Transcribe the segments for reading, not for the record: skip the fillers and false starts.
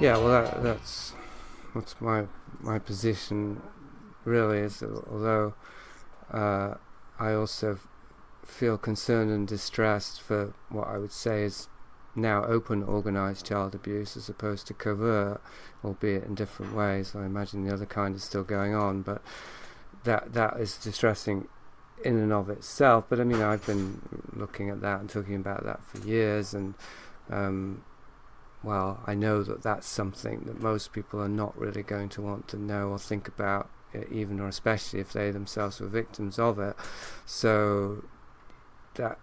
Yeah, well, that's my position. Really, is although I also feel concerned and distressed for what I would say is now open, organised child abuse as opposed to covert, albeit in different ways. I imagine the other kind is still going on, but that is distressing in and of itself. But I mean, I've been looking at that and talking about that for years, and well, I know that that's something that most people are not really going to want to know or think about, even or especially if they themselves were victims of it. So that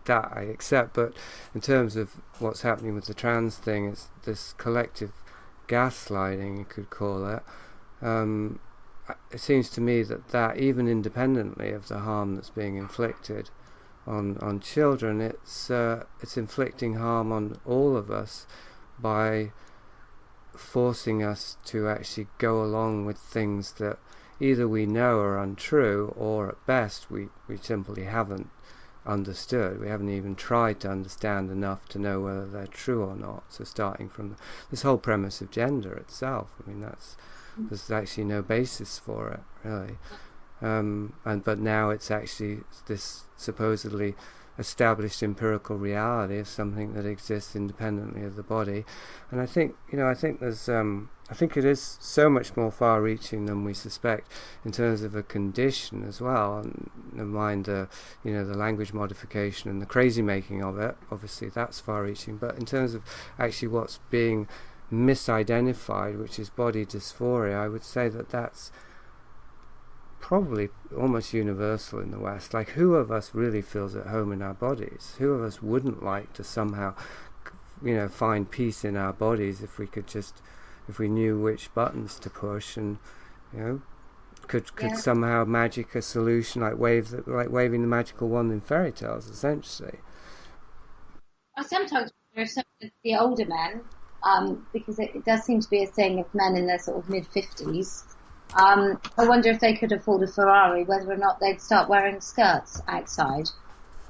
I accept. But in terms of what's happening with the trans thing, it's this collective gaslighting, you could call it. It seems to me that even independently of the harm that's being inflicted on children, it's inflicting harm on all of us by forcing us to actually go along with things that either we know are untrue, or at best we simply haven't understood. We haven't even tried to understand enough to know whether they're true or not. So starting from this whole premise of gender itself, I mean, there's actually no basis for it, really. But now it's actually this supposedly established empirical reality of something that exists independently of the body. And I think there's I think it is so much more far-reaching than we suspect in terms of a condition as well. And never mind the language modification and the crazy making of it. Obviously, that's far-reaching. But in terms of actually what's being misidentified, which is body dysphoria, I would say that that's probably almost universal in the West. Like, who of us really feels at home in our bodies? Who of us wouldn't like to somehow, find peace in our bodies if we knew which buttons to push, and could somehow magic a solution, like waving the magical wand in fairy tales, essentially. I sometimes wonder if some of the older men, because it does seem to be a thing of men in their sort of mid-50s, I wonder if they could afford a Ferrari, whether or not they'd start wearing skirts outside.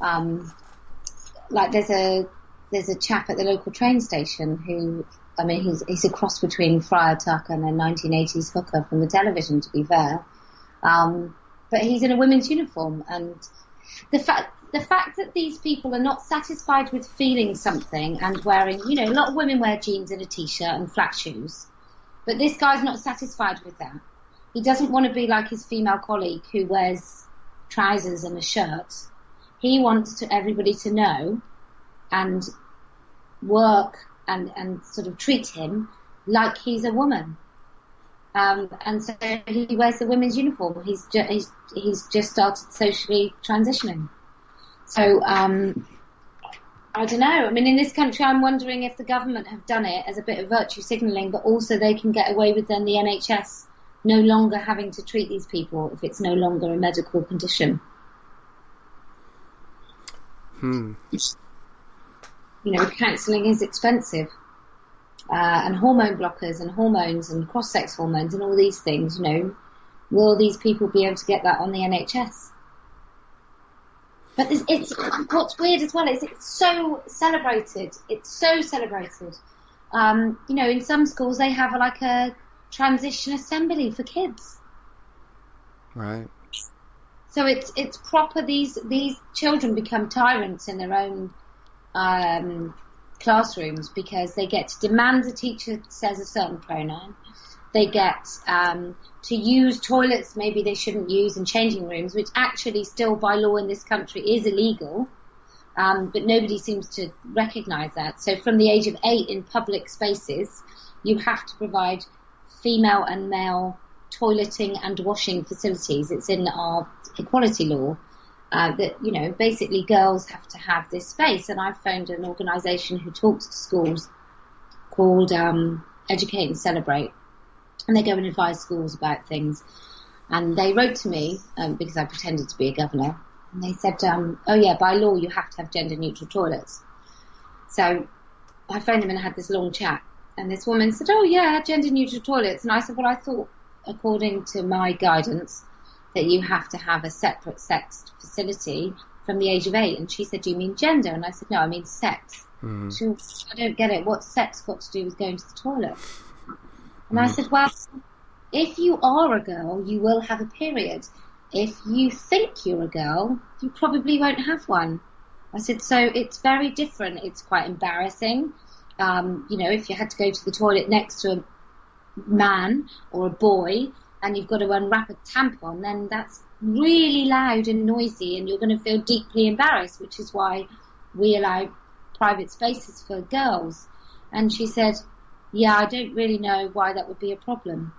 Like there's a chap at the local train station who, I mean, he's a cross between Friar Tuck and a 1980s hooker from the television, to be fair. But he's in a women's uniform, and the fact that these people are not satisfied with feeling something and wearing, a lot of women wear jeans and a t-shirt and flat shoes, but this guy's not satisfied with that. He doesn't want to be like his female colleague who wears trousers and a shirt. He wants everybody to know and work and sort of treat him like he's a woman. And so he wears the women's uniform. He's just started socially transitioning. So I don't know. I mean, in this country, I'm wondering if the government have done it as a bit of virtue signalling, but also they can get away with then the NHS no longer having to treat these people if it's no longer a medical condition. Counselling is expensive. And hormone blockers and hormones and cross-sex hormones and all these things, will these people be able to get that on the NHS? But it's what's weird as well is it's so celebrated. It's so celebrated. In some schools they have like a transition assembly for kids. Right. So it's proper. These children become tyrants in their own classrooms because they get to demand the teacher says a certain pronoun. They get to use toilets maybe they shouldn't use in changing rooms, which actually still by law in this country is illegal, but nobody seems to recognise that. So from the age of 8 in public spaces, you have to provide female and male toileting and washing facilities. It's in our equality law. That basically girls have to have this space, and I've found an organisation who talks to schools called Educate and Celebrate, and they go and advise schools about things. And they wrote to me because I pretended to be a governor, and they said, "Oh yeah, by law you have to have gender neutral toilets." So I phoned them and had this long chat, and this woman said, "Oh yeah, gender neutral toilets," and I said, "Well, I thought according to my guidance that you have to have a separate sexed facility from the age of 8. And she said, "Do you mean gender?" And I said, "No, I mean sex." I don't get it. What's sex got to do with going to the toilet? And I said, well, if you are a girl, you will have a period. If you think you're a girl, you probably won't have one. I said, so it's very different. It's quite embarrassing. If you had to go to the toilet next to a man or a boy and you've got to unwrap a tampon, then that's really loud and noisy and you're going to feel deeply embarrassed, which is why we allow private spaces for girls. And she said, yeah, I don't really know why that would be a problem.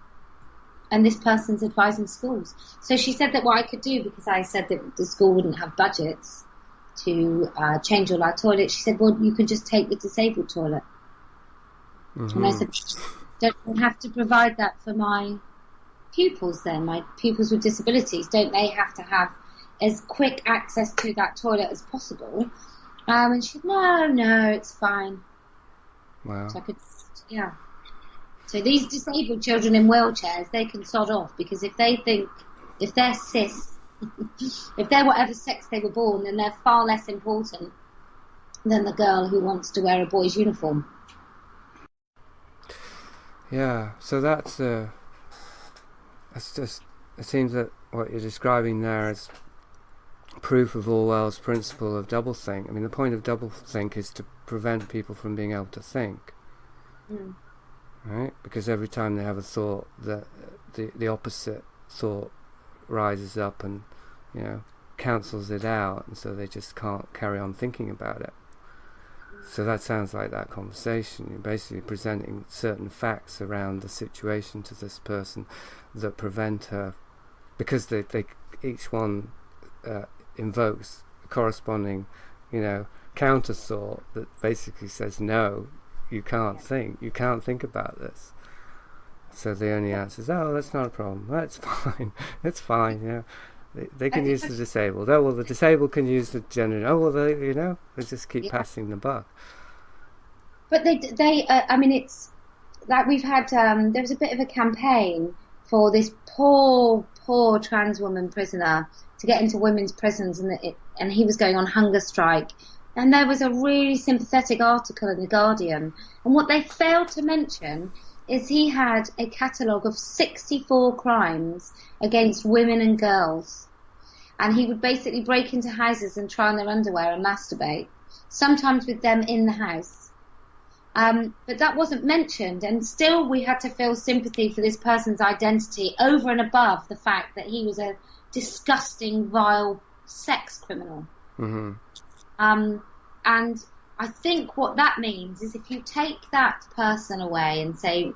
And this person's advising schools. So she said that what I could do, because I said that the school wouldn't have budgets to change all our toilets, she said, well, you can just take the disabled toilet. And I said, don't we have to provide that for my pupils then, my pupils with disabilities? Don't they have to have as quick access to that toilet as possible? And she said, no, it's fine. Wow. So So these disabled children in wheelchairs, they can sod off, because if they're cis, if they're whatever sex they were born, then they're far less important than the girl who wants to wear a boy's uniform. Yeah, so it seems that what you're describing there is proof of Orwell's principle of doublethink. I mean, the point of doublethink is to prevent people from being able to think. Right? Because every time they have a thought, the opposite thought rises up and, cancels it out, and so they just can't carry on thinking about it. So that sounds like that conversation. You're basically presenting certain facts around the situation to this person that prevent her, because they each one invokes a corresponding, counter thought that basically says, no, you can't think about this. So the only answer is, oh, that's not a problem. That's fine. It's fine. They can use the disabled. Oh, well, the disabled can use the gender. Oh, well, they just keep passing the buck. But it's like we've had, there was a bit of a campaign for this poor trans woman prisoner to get into women's prisons, and he was going on hunger strike. And there was a really sympathetic article in The Guardian. And what they failed to mention is he had a catalogue of 64 crimes against women and girls. And he would basically break into houses and try on their underwear and masturbate, sometimes with them in the house. But that wasn't mentioned. And still we had to feel sympathy for this person's identity over and above the fact that he was a disgusting, vile sex criminal. Mm-hmm. And I think what that means is if you take that person away and say,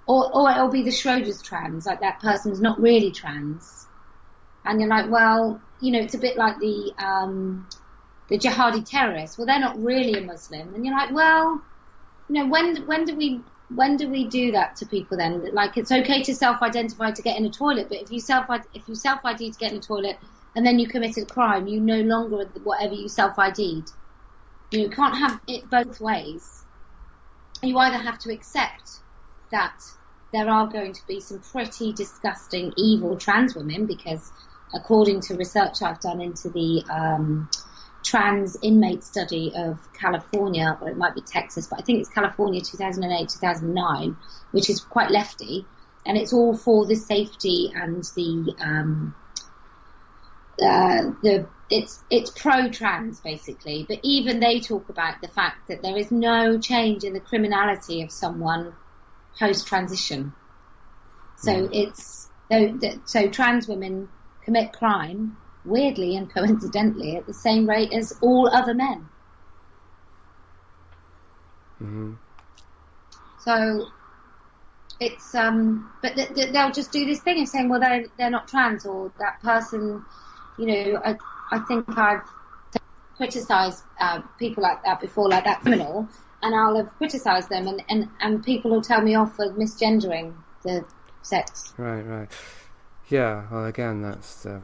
or it'll be the Schroeder's trans, like that person's not really trans, and you're like, well, it's a bit like the jihadi terrorists. Well, they're not really a Muslim, and you're like, well, when do we do that to people then? Like, it's okay to self-identify to get in a toilet, but if you self-ID to get in a toilet and then you committed a crime, you no longer are whatever you self-ID'd. You can't have it both ways. You either have to accept that there are going to be some pretty disgusting, evil trans women, because according to research I've done into the trans inmate study of California, or it might be Texas, but I think it's California 2008-2009, which is quite lefty, and it's all for the safety and it's pro-trans basically, but even they talk about the fact that there is no change in the criminality of someone post-transition. So so trans women commit crime weirdly and coincidentally at the same rate as all other men. Mm-hmm. So it's but they'll just do this thing of saying, well, they're not trans, or that person. I think I've criticised people like that before, like that criminal, and I'll have criticised them, and people will tell me off for misgendering the sex. Right. Yeah, well, again, that's the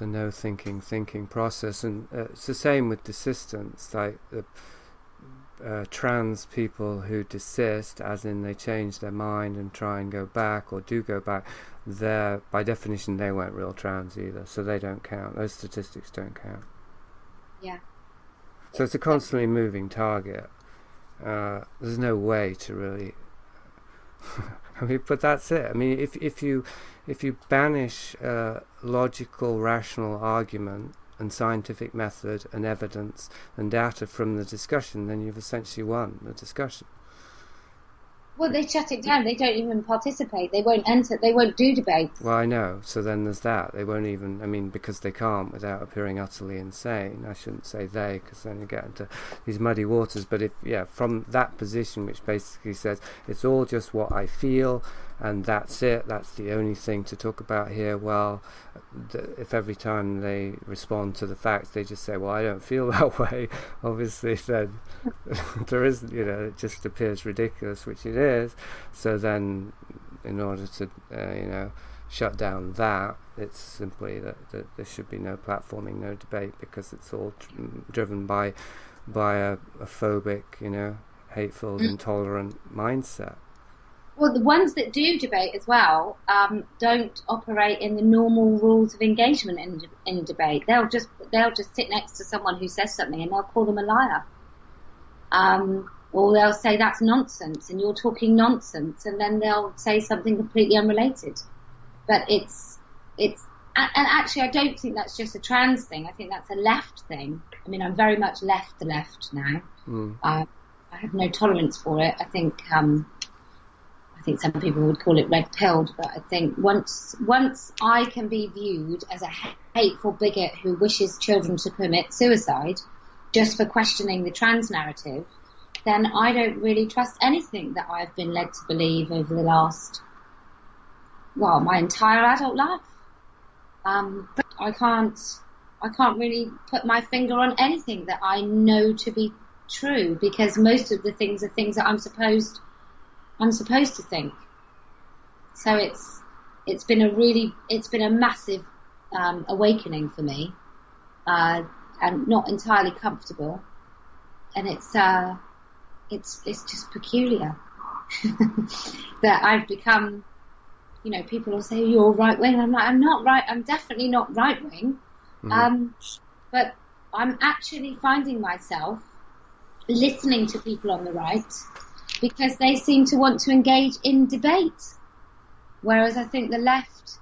no thinking process, and it's the same with desistance. Like the trans people who desist, as in they change their mind and try and go back, or do go back, by definition they weren't real trans either, so they don't count. Those statistics don't count. Yeah. So it's a constantly moving target. There's no way to really I mean, but that's it. I mean, if you banish logical, rational argument and scientific method and evidence and data from the discussion, then you've essentially won the discussion. Well, they shut it down. They don't even participate. They won't enter. They won't do debates. Well, I know. So then there's that. They won't even, I mean, because they can't without appearing utterly insane. I shouldn't say they, because then you get into these muddy waters. But from that position, which basically says it's all just what I feel, and that's it, that's the only thing to talk about here. Well, if every time they respond to the facts they just say, well, I don't feel that way, obviously then there isn't, it just appears ridiculous, which it is. So then in order to shut down that, it's simply that there should be no platforming, no debate, because it's all driven by a phobic, hateful, intolerant mindset. Well, the ones that do debate as well don't operate in the normal rules of engagement in debate. They'll just sit next to someone who says something and they'll call them a liar, or they'll say that's nonsense and you're talking nonsense, and then they'll say something completely unrelated. But it's and actually I don't think that's just a trans thing. I think that's a left thing. I mean, I'm very much the left now. I have no tolerance for it. I think some people would call it red-pilled, but I think once I can be viewed as a hateful bigot who wishes children to commit suicide just for questioning the trans narrative, then I don't really trust anything that I've been led to believe over the last, my entire adult life. But I can't really put my finger on anything that I know to be true, because most of the things are things that I'm supposed to think. So it's been a massive awakening for me, and not entirely comfortable, and it's just peculiar that I've become. People will say you're right wing. I'm like, I'm not right. I'm definitely not right wing. But I'm actually finding myself listening to people on the right, because they seem to want to engage in debate. Whereas I think the left,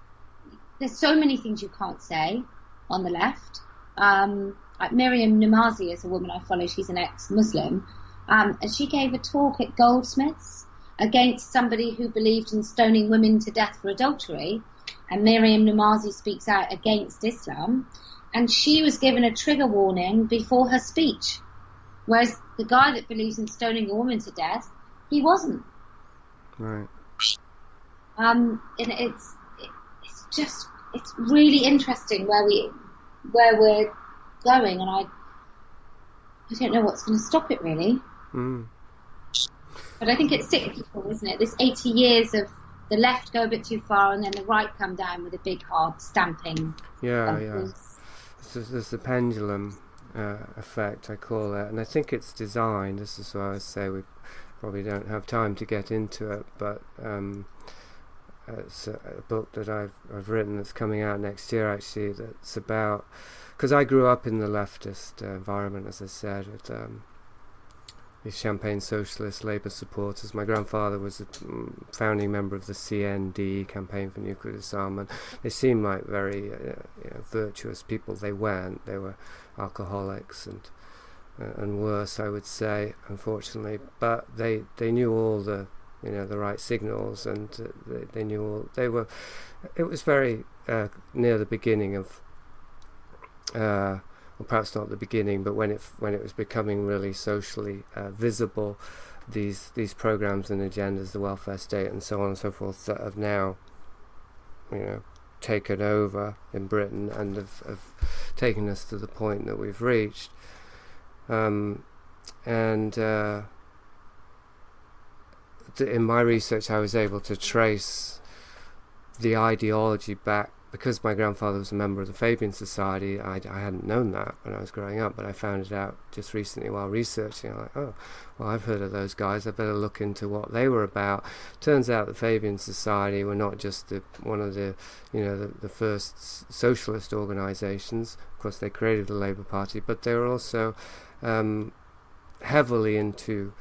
there's so many things you can't say on the left. Like Miriam Namazi is a woman I follow, she's an ex-Muslim, and she gave a talk at Goldsmiths against somebody who believed in stoning women to death for adultery, and Miriam Namazi speaks out against Islam, and she was given a trigger warning before her speech, whereas the guy that believes in stoning a woman to death, he wasn't. Right. And it's really interesting where we're going, and I don't know what's going to stop it really. But I think it's cyclical, isn't it? This 80 years of the left go a bit too far, and then the right come down with a big hard stamping. Yeah. There's the pendulum effect, I call it, and I think it's designed. This is why I say we probably don't have time to get into it, but it's a book that I've written that's coming out next year, actually, that's about, because I grew up in the leftist environment, as I said, with these Champagne Socialist Labour supporters. My grandfather was a founding member of the CND, Campaign for Nuclear Disarmament. They seemed like very virtuous people. They weren't. They were alcoholics and worse, I would say, unfortunately. But they knew all the the right signals, and they knew all. They were. It was very near the beginning of. Well, perhaps not the beginning, but when it was becoming really socially visible, these programs and agendas, the welfare state and so on and so forth, that have now, taken over in Britain and have taken us to the point that we've reached. In my research, I was able to trace the ideology back because my grandfather was a member of the Fabian Society, I hadn't known that when I was growing up, but I found it out just recently while researching. I'm like, oh, well, I've heard of those guys. I better look into what they were about. Turns out the Fabian Society were not just one of the first socialist organizations. Of course, they created the Labour Party, but they were also heavily into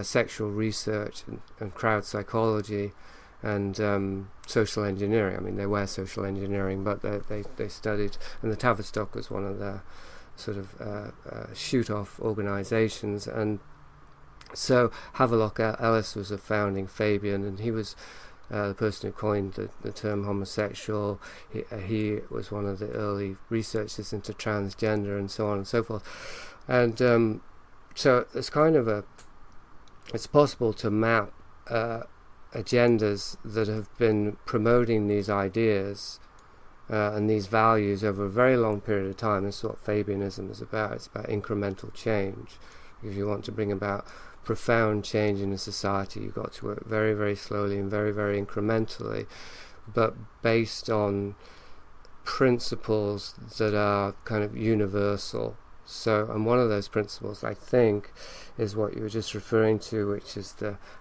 sexual research and crowd psychology and social engineering. I mean, they were social engineering, but they studied, and the Tavistock was one of the sort of shoot-off organizations. And so Havelock Ellis was a founding Fabian, and he was the person who coined the term homosexual. He was one of the early researchers into transgender and so on and so forth. And so it's kind of it's possible to map agendas that have been promoting these ideas and these values over a very long period of time. This is what Fabianism is about. It's about incremental change. If you want to bring about profound change in a society, you've got to work very, very slowly and very, very incrementally, but based on principles that are kind of universal. So, and one of those principles, I think, is what you were just referring to, which is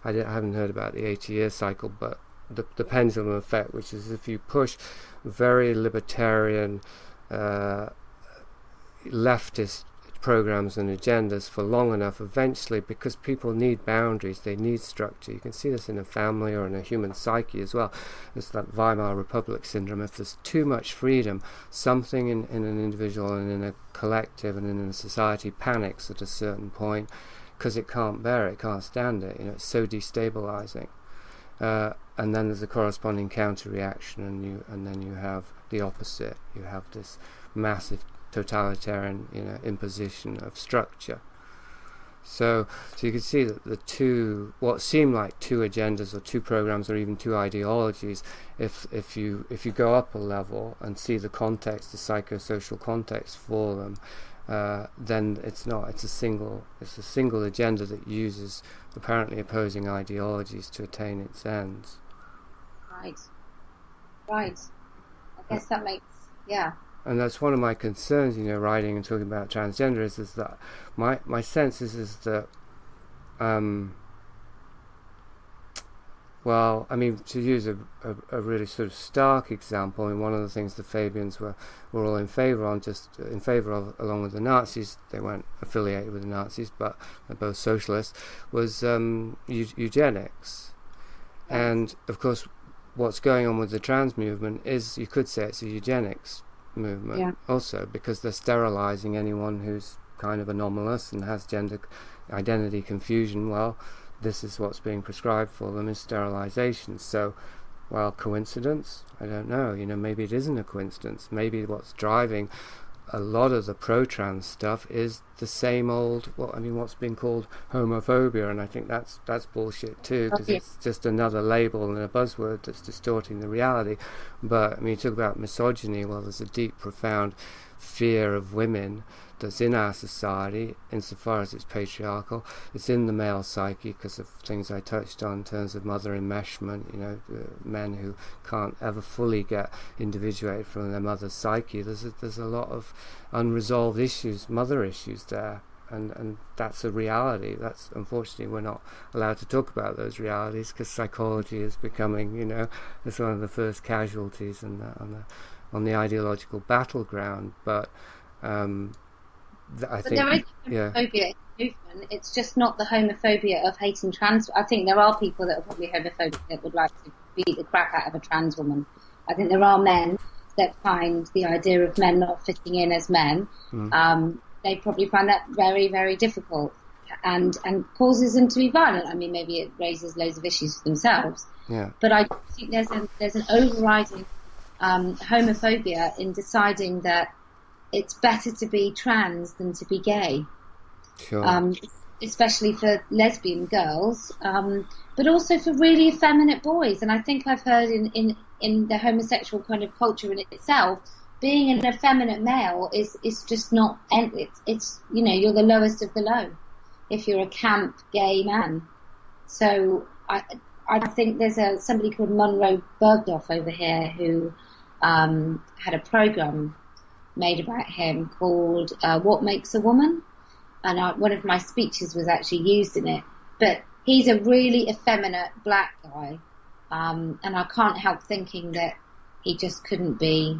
I haven't heard about the 80-year cycle, but the pendulum effect, which is if you push very libertarian, leftist programs and agendas for long enough, eventually, because people need boundaries, they need structure. You can see this in a family or in a human psyche as well. It's that Weimar Republic syndrome. If there's too much freedom, something in an individual and in a collective and in a society panics at a certain point because it can't bear it, it can't stand it. It's so destabilizing. And then there's a corresponding counter reaction, and then you have the opposite. You have this massive totalitarian imposition of structure. So you can see that the two, what seem like two agendas or two programs or even two ideologies, if you go up a level and see the context, the psychosocial context for them, then it's a single agenda that uses apparently opposing ideologies to attain its ends. Right. I guess that makes, yeah. And that's one of my concerns, writing and talking about transgender is that my sense is that, well, I mean, to use a really sort of stark example, I mean, one of the things the Fabians were all in favour of, along with the Nazis, they weren't affiliated with the Nazis, but they're both socialists, was eugenics. And, of course, what's going on with the trans movement is, you could say it's a eugenics movement also, because they're sterilizing anyone who's kind of anomalous and has gender identity confusion. Well, this is what's being prescribed for them, is sterilization. So, well, coincidence? I don't know. Maybe it isn't a coincidence. Maybe what's driving a lot of the pro-trans stuff is the same old, what's been called homophobia, and I think that's bullshit too, because it's just another label and a buzzword that's distorting the reality. But you talk about misogyny. Well, there's a deep, profound fear of women that's in our society, insofar as it's patriarchal. It's in the male psyche because of things I touched on in terms of mother enmeshment, men who can't ever fully get individuated from their mother's psyche. There's a lot of unresolved issues, mother issues there, and that's a reality. That's, unfortunately, we're not allowed to talk about those realities because psychology is becoming, it's one of the first casualties on the ideological battleground. But I think there is homophobia in the movement. It's just not the homophobia of hating trans. I think there are people that are probably homophobic that would like to beat the crap out of a trans woman. I think there are men that find the idea of men not fitting in as men. They probably find that very, very difficult and causes them to be violent. I mean, maybe it raises loads of issues for themselves. Yeah. But I think there's an overriding homophobia in deciding that it's better to be trans than to be gay. Sure. Especially for lesbian girls, but also for really effeminate boys. And I think I've heard in the homosexual kind of culture in itself, being an effeminate male is just not. It's you're the lowest of the low if you're a camp gay man. So I think there's somebody called Monroe Bergdorf over here who had a program made about him called What Makes a Woman? And one of my speeches was actually used in it. But he's a really effeminate black guy, and I can't help thinking that he just couldn't be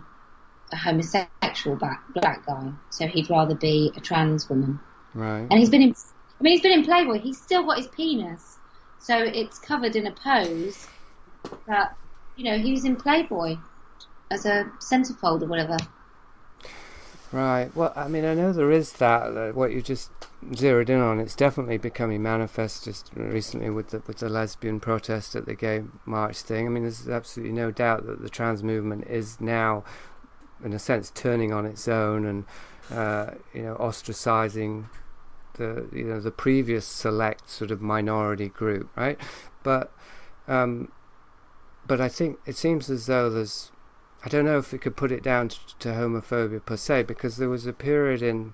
a homosexual black guy, so he'd rather be a trans woman. Right. And he's been in Playboy. He's still got his penis, so it's covered in a pose. But he was in Playboy as a centerfold or whatever. Right. Well, I mean, I know there is that what you just zeroed in on. It's definitely becoming manifest just recently with the lesbian protest at the gay march thing. I mean, there's absolutely no doubt that the trans movement is now, in a sense, turning on its own and ostracizing the previous select sort of minority group, right? But I think it seems as though there's, I don't know if we could put it down to homophobia per se, because there was a period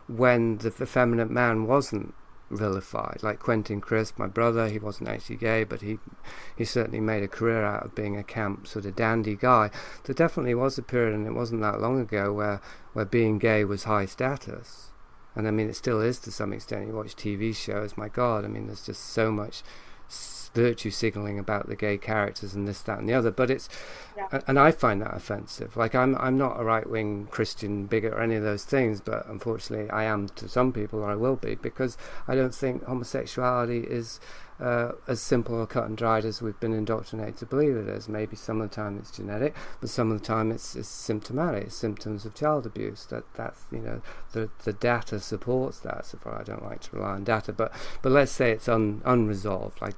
when the effeminate man wasn't vilified. Like Quentin Crisp, my brother, he wasn't actually gay, but he certainly made a career out of being a camp sort of dandy guy. There definitely was a period, and it wasn't that long ago, where being gay was high status. And I mean, it still is to some extent. You watch TV shows, my God, I mean, there's just so much virtue signaling about the gay characters and this, that and the other, but it's and I find that offensive. Like I'm not a right-wing Christian bigot or any of those things, but unfortunately I am to some people, or I will be, because I don't think homosexuality is as simple or cut and dried as we've been indoctrinated to believe it is. Maybe some of the time it's genetic, but some of the time it's symptomatic. It's symptoms of child abuse. That's the data supports that. So far, I don't like to rely on data, but let's say it's unresolved. Like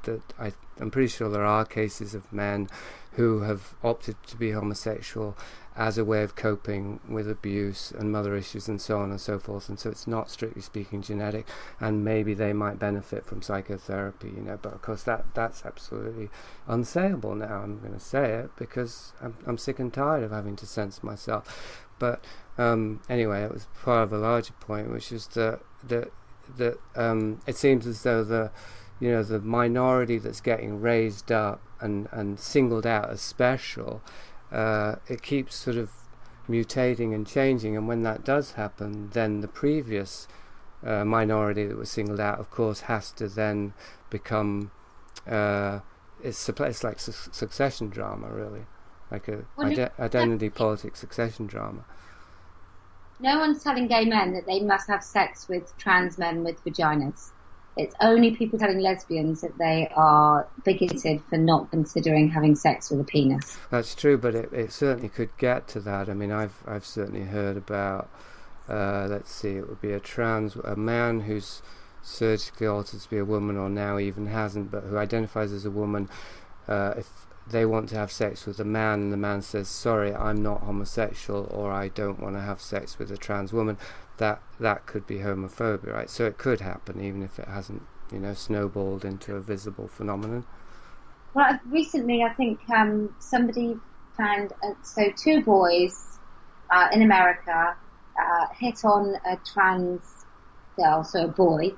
I'm pretty sure there are cases of men who have opted to be homosexual as a way of coping with abuse and mother issues and so on and so forth, and so it's not strictly speaking genetic, and maybe they might benefit from psychotherapy, but of course that's absolutely unsayable now. I'm going to say it because I'm sick and tired of having to censor myself. But anyway, it was part of a larger point, which is that it seems as though the minority that's getting raised up and singled out as special, it keeps sort of mutating and changing, and when that does happen, then the previous minority that was singled out, of course, has to then become it's like succession drama, really, like a identity politics succession drama. No one's telling gay men that they must have sex with trans men with vaginas. It's only people telling lesbians that they are bigoted for not considering having sex with a penis. That's true, but it certainly could get to that. I mean, I've certainly heard about, let's see, it would be a man who's surgically altered to be a woman, or now even hasn't, but who identifies as a woman. If they want to have sex with a man, and the man says, sorry, I'm not homosexual, or I don't want to have sex with a trans woman, that could be homophobia, right? So it could happen, even if it hasn't, snowballed into a visible phenomenon. Well, recently, I think somebody found, so two boys in America hit on a trans girl, so a boy,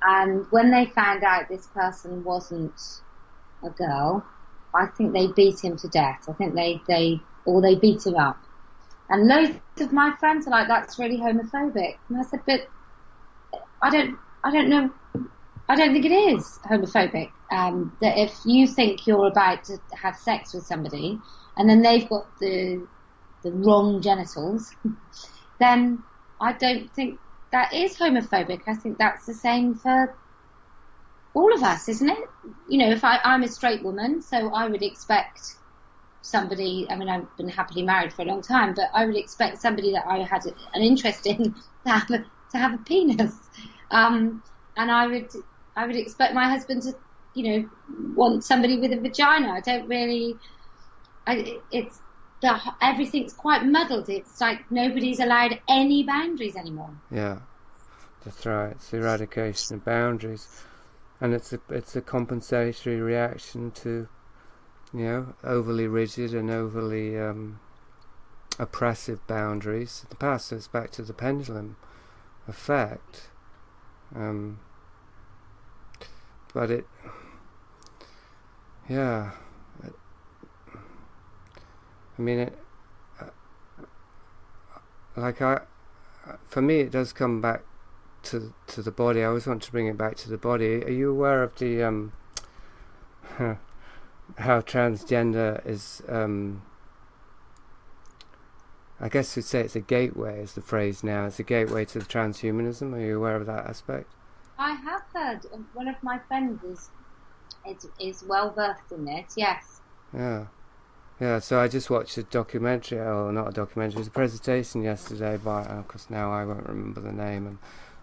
and when they found out this person wasn't a girl, I think they beat him to death. I think they beat him up. And loads of my friends are like, that's really homophobic. And I said, but I don't know. I don't think it is homophobic. That if you think you're about to have sex with somebody and then they've got the wrong genitals, then I don't think that is homophobic. I think that's the same for all of us, isn't it? If I'm a straight woman, so I would expect somebody, I mean, I've been happily married for a long time, but I would expect somebody that I had an interest in to have a penis. And I would expect my husband to, want somebody with a vagina. I don't really, everything's quite muddled. It's like nobody's allowed any boundaries anymore. Yeah, that's right. It's the eradication of boundaries. And it's a compensatory reaction to, overly rigid and overly oppressive boundaries. The past goes back to the pendulum effect. But for me, it does come back to the body. I always want to bring it back to the body. Are you aware of the how transgender is? I guess you'd say it's a gateway, is the phrase now. It's a gateway to the transhumanism. Are you aware of that aspect? I have heard. One of my friends is well versed in this. Yes. Yeah. So I just watched a documentary, or not a documentary, it was a presentation yesterday by, of course now I won't remember the name and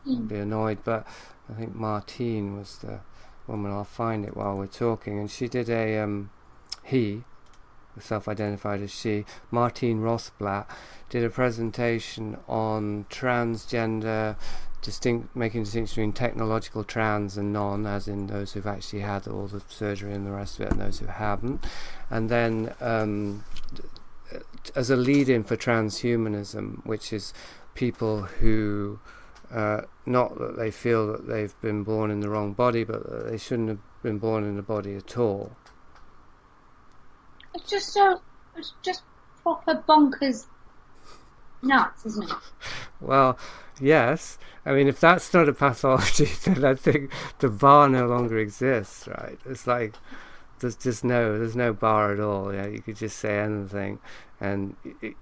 I'll be annoyed, but I think Martine was the woman. I'll find it while we're talking. And she did he, self-identified as she, Martine Rothblatt, did a presentation on transgender, making a distinction between technological trans and non, as in those who've actually had all the surgery and the rest of it, and those who haven't. And then as a lead-in for transhumanism, which is people who, not that they feel that they've been born in the wrong body, but that they shouldn't have been born in a body at all. It's just proper bonkers nuts, isn't it? Well, yes. I mean, if that's not a pathology, then I think the bar no longer exists, right? It's like there's no bar at all. Yeah, you could just say anything, and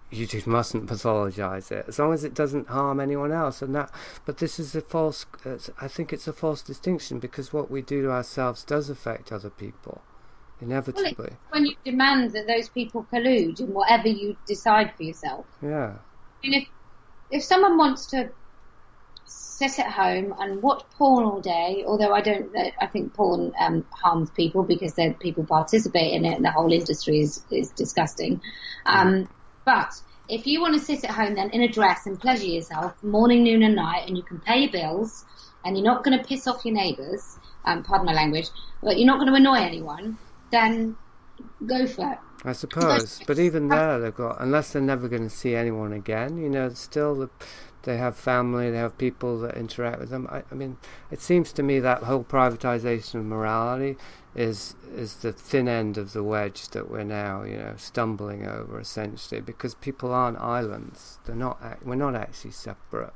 you just mustn't pathologize it as long as it doesn't harm anyone else. But this is a false. I think it's a false distinction, because what we do to ourselves does affect other people. Inevitably. Well, it's when you demand that those people collude in whatever you decide for yourself. Yeah. I mean, if someone wants to sit at home and watch porn all day, although I think porn harms people because people participate in it and the whole industry is disgusting. But if you want to sit at home then in a dress and pleasure yourself morning, noon and night, and you can pay your bills and you're not going to piss off your neighbours, pardon my language, but you're not going to annoy anyone, then go for it. I suppose, but even there they've got, unless they're never going to see anyone again, still they have family, they have people that interact with them. I mean, it seems to me that whole privatization of morality is the thin end of the wedge that we're now, stumbling over, essentially, because people aren't islands. We're not actually separate.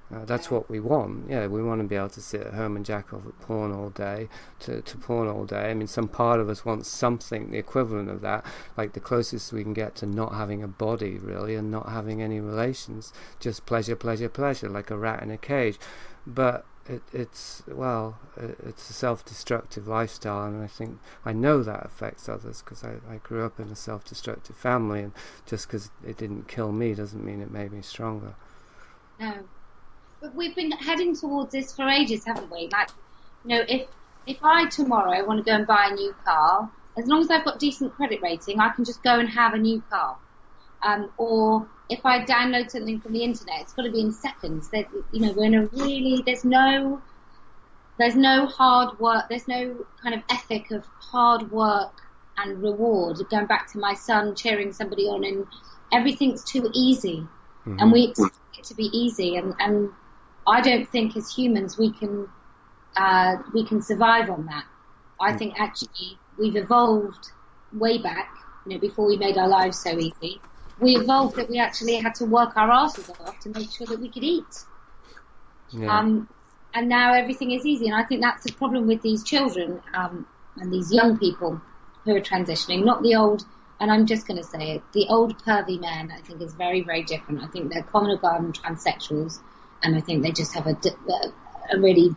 That's what we want. Yeah, we want to be able to sit at home and jack off at porn all day, to porn all day. I mean, some part of us wants something, the equivalent of that, like the closest we can get to not having a body, really, and not having any relations, just pleasure, pleasure, pleasure, like a rat in a cage. But it's a self-destructive lifestyle, and I know that affects others, because I grew up in a self-destructive family, and just because it didn't kill me doesn't mean it made me stronger. No. But we've been heading towards this for ages, haven't we? Like, if I tomorrow want to go and buy a new car, as long as I've got decent credit rating, I can just go and have a new car. Or if I download something from the internet, it's got to be in seconds. We're in a really, there's no hard work, there's no kind of ethic of hard work and reward. Going back to my son cheering somebody on, and everything's too easy. Mm-hmm. And we expect it to be easy, and I don't think as humans we can survive on that. I think actually we've evolved way back, before we made our lives so easy. We evolved that we actually had to work our asses off to make sure that we could eat. Yeah. And now everything is easy, and I think that's the problem with these children and these young people who are transitioning, not the old. And I'm just going to say it, the old pervy men, I think, is very, very different. I think they're common or garden transsexuals, and I think they just have a really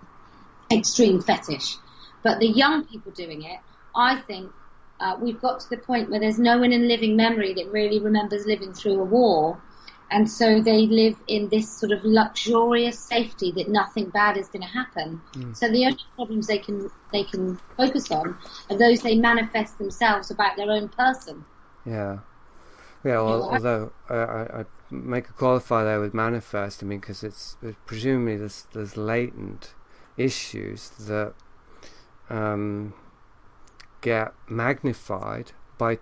extreme fetish. But the young people doing it, I think we've got to the point where there's no one in living memory that really remembers living through a war. And so they live in this sort of luxurious safety that nothing bad is going to happen. Mm. So the only problems they can focus on are those they manifest themselves about their own person. Yeah. Well, although I make a qualifier there with manifest, because it's presumably there's latent issues that get magnified by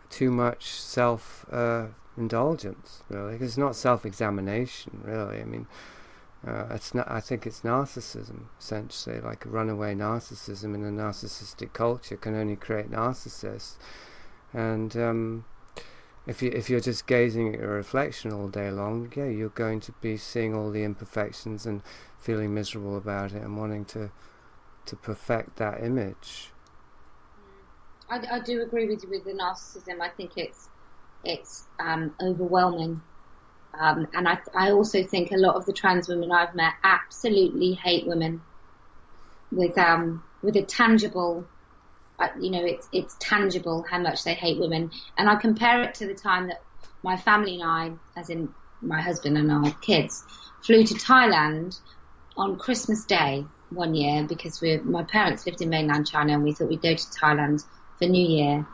too much self-indulgence, really, because it's not self-examination, really. I mean, it's not. I think it's narcissism, essentially, like a runaway narcissism in a narcissistic culture can only create narcissists, and if you're just gazing at your reflection all day long, yeah, you're going to be seeing all the imperfections and feeling miserable about it and wanting to perfect that image. I do agree with you with the narcissism. I think it's overwhelming, and I also think a lot of the trans women I've met absolutely hate women with a tangible. It's tangible how much they hate women, and I compare it to the time that my family and I, as in my husband and our kids, flew to Thailand on Christmas Day one year because my parents lived in mainland China and we thought we'd go to Thailand for New Year.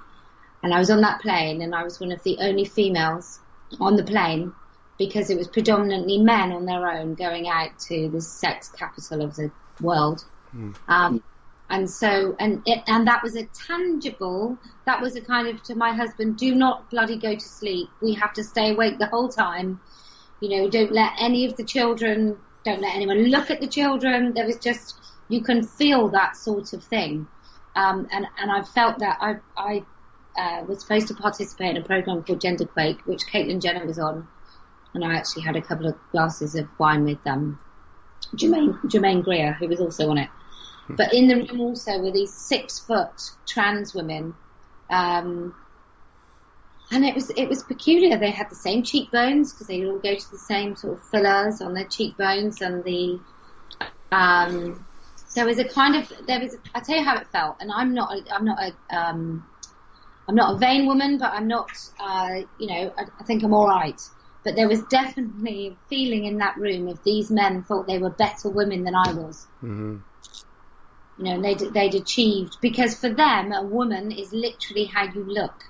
And I was on that plane and I was one of the only females on the plane because it was predominantly men on their own going out to the sex capital of the world. And that was a tangible, that was a kind of, to my husband, do not bloody go to sleep. We have to stay awake the whole time. Don't let any of the children, don't let anyone look at the children. There was just, you can feel that sort of thing. And I felt that I was supposed to participate in a program called Gender Quake, which Caitlyn Jenner was on. And I actually had a couple of glasses of wine with Jermaine Greer, who was also on it. But in the room also were these 6-foot trans women. And it was peculiar. They had the same cheekbones because they all go to the same sort of fillers on their cheekbones, and there was a I'll tell you how it felt. And I'm not a vain woman, but I'm not I think I'm all right. But there was definitely a feeling in that room of these men thought they were better women than I was. Mm-hmm. And they'd achieved, because for them a woman is literally how you look.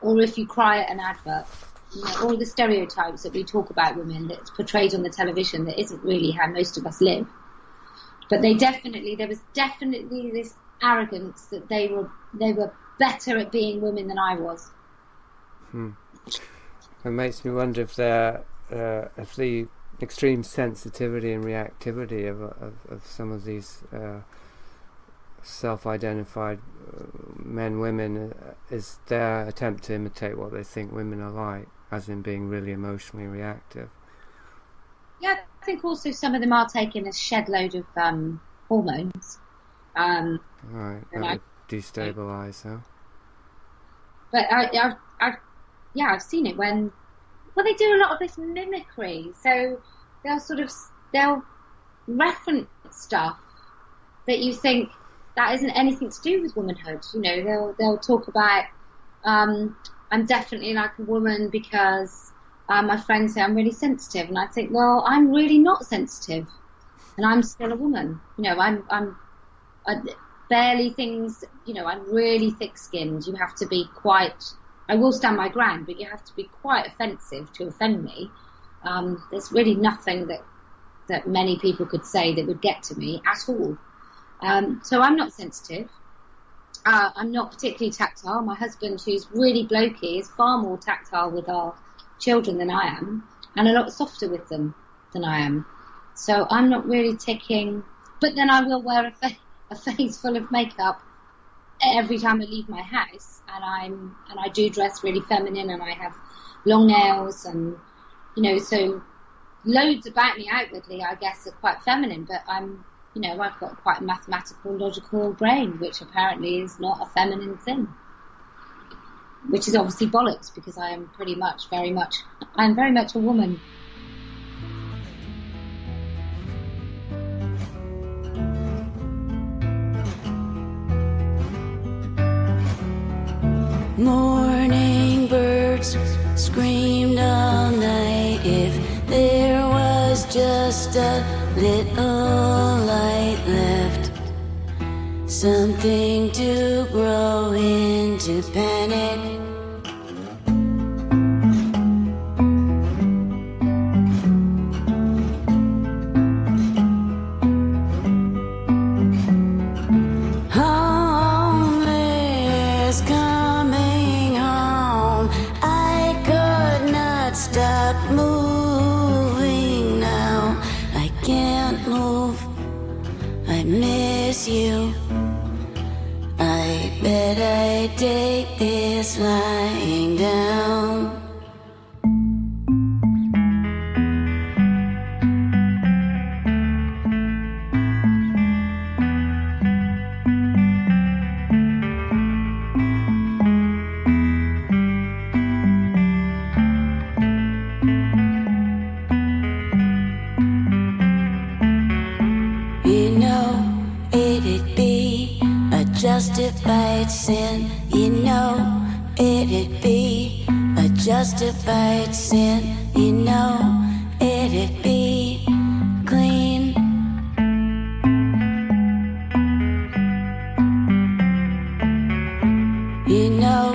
Or if you cry at an advert, all the stereotypes that we talk about women that's portrayed on the television that isn't really how most of us live. But there was definitely this arrogance that they were better at being women than I was. It makes me wonder if if the extreme sensitivity and reactivity of some of these self-identified men, women, is their attempt to imitate what they think women are like, as in being really emotionally reactive. Yeah, I think also some of them are taking a shed load of hormones. Right, that would destabilise, huh? But I've seen it when they do a lot of this mimicry. So they'll reference stuff that you think that isn't anything to do with womanhood. They'll talk about I'm definitely like a woman because my friends say I'm really sensitive, and I think, well, I'm really not sensitive, and I'm still a woman. I'm barely things. I'm really thick-skinned. You have to be quite. I will stand my ground, but you have to be quite offensive to offend me. There's really nothing that many people could say that would get to me at all. So I'm not sensitive. I'm not particularly tactile. My husband, who's really blokey, is far more tactile with our children than I am, and a lot softer with them than I am. So I'm not really ticking. But then I will wear a face full of makeup every time I leave my house, and I do dress really feminine, and I have long nails, and so loads about me outwardly, I guess, are quite feminine, but I've got quite a mathematical, logical brain, which apparently is not a feminine thing, which is obviously bollocks, because I am very much a woman. Morning birds screamed all night. If there was just a little light left, something to grow into panic. You, I Bet I take this lying down. Justified sin, you know, it'd be a justified sin, you know, it'd be clean. You know,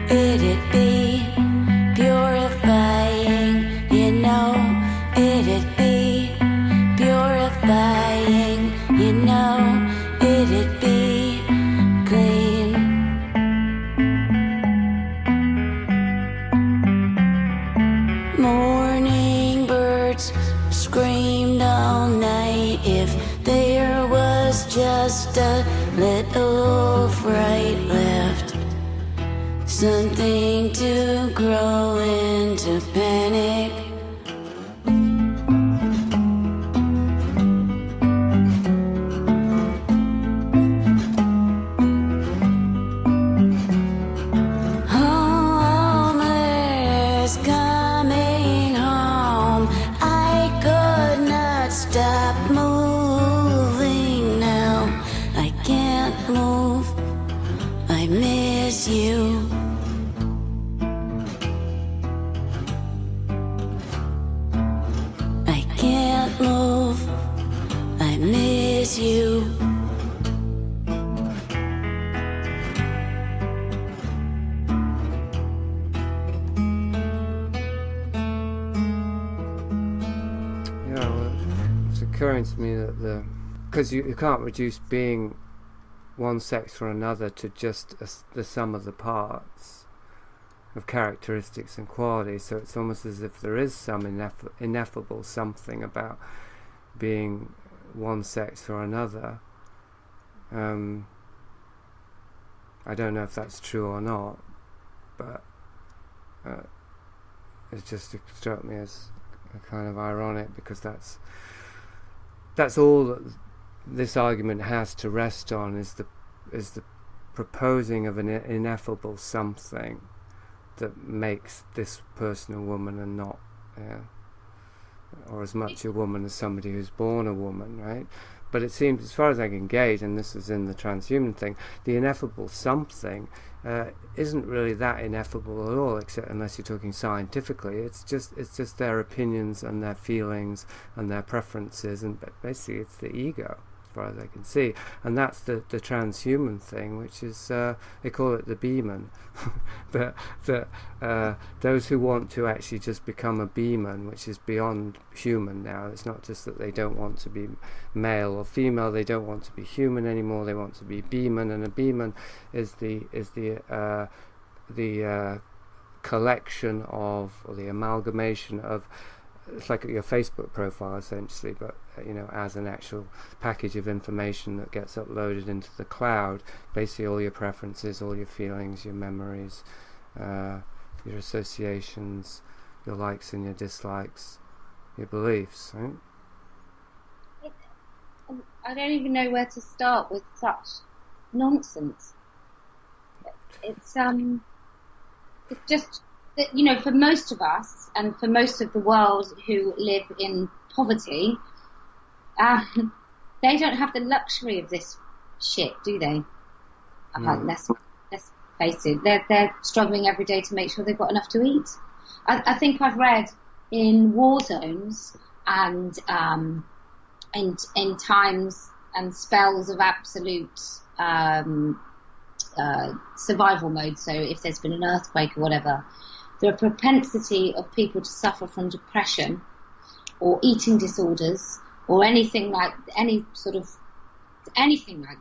it'd be purifying, you know, it'd be purifying, you know, it'd be clean. Morning birds screamed all night. If there was just a little fright left, something to grow into panic. To me that because you can't reduce being one sex or another to just the sum of the parts of characteristics and qualities, so it's almost as if there is some ineffable something about being one sex or another. I don't know if that's true or not, but it just struck me as kind of ironic, because that's all that this argument has to rest on, is the proposing of an ineffable something that makes this person a woman and not, or as much a woman as somebody who's born a woman, right? But it seems, as far as I can gauge, and this is in the transhuman thing, the ineffable something isn't really that ineffable at all, except unless you're talking scientifically. It's just their opinions and their feelings and their preferences, and basically it's the ego, as far as I can see. And that's the transhuman thing, which is, they call it the beman. Those who want to actually just become a beman, which is beyond human now. It's not just that they don't want to be male or female, they don't want to be human anymore, they want to be beman, and a beman is the collection of, or the amalgamation of, it's like your Facebook profile essentially, but as an actual package of information that gets uploaded into the cloud. Basically all your preferences, all your feelings, your memories, your associations, your likes and your dislikes, your beliefs, right? I don't even know where to start with such nonsense. It's just that, for most of us and for most of the world who live in poverty, they don't have the luxury of this shit, do they? Let's face it. They're struggling every day to make sure they've got enough to eat. I think I've read in war zones and in times and spells of absolute survival mode, so if there's been an earthquake or whatever, the propensity of people to suffer from depression or eating disorders or anything like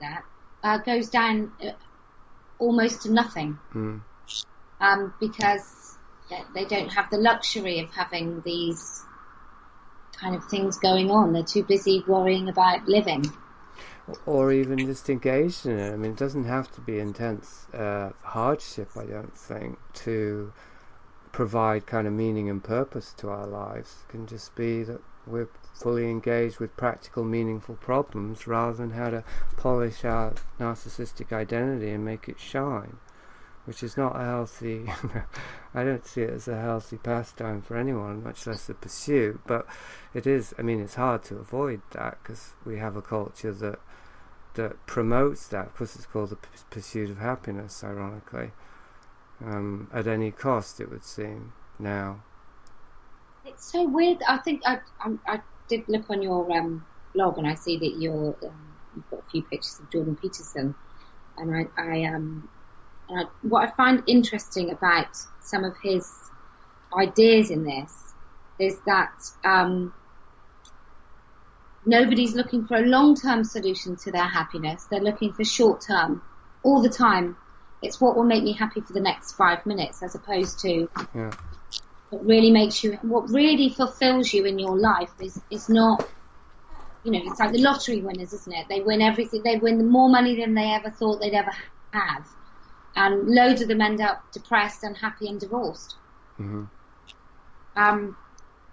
that goes down almost to nothing, because they don't have the luxury of having these kind of things going on. They're too busy worrying about living. or even just engaged in it. I mean, it doesn't have to be intense hardship, I don't think, to provide kind of meaning and purpose to our lives. It can just be that we're fully engaged with practical, meaningful problems rather than how to polish our narcissistic identity and make it shine, which is not a healthy I don't see it as a healthy pastime for anyone, much less a pursuit. But it is, I mean, it's hard to avoid that because we have a culture that promotes that. Of course, it's called the pursuit of happiness, ironically, at any cost, it would seem now. It's so weird. I think I did look on your blog, and I see that you've got a few pictures of Jordan Peterson, and what I find interesting about some of his ideas in this is that nobody's looking for a long-term solution to their happiness. They're looking for short-term all the time. It's what will make me happy for the next 5 minutes, as opposed to what really makes you, what really fulfills you in your life is not, it's like the lottery winners, isn't it? They win everything. They win more money than they ever thought they'd ever have. And loads of them end up depressed, unhappy, and divorced. Mm-hmm.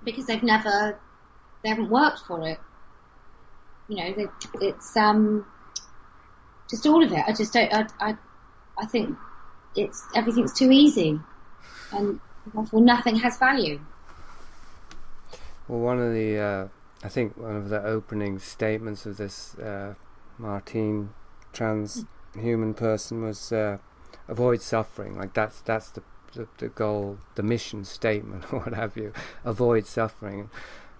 Because they haven't worked for it. It's just all of it. I just don't. I think everything's too easy, and therefore nothing has value. Well, one of the opening statements of this Martine transhuman person was avoid suffering. Like that's the goal, the mission statement, or what have you. Avoid suffering,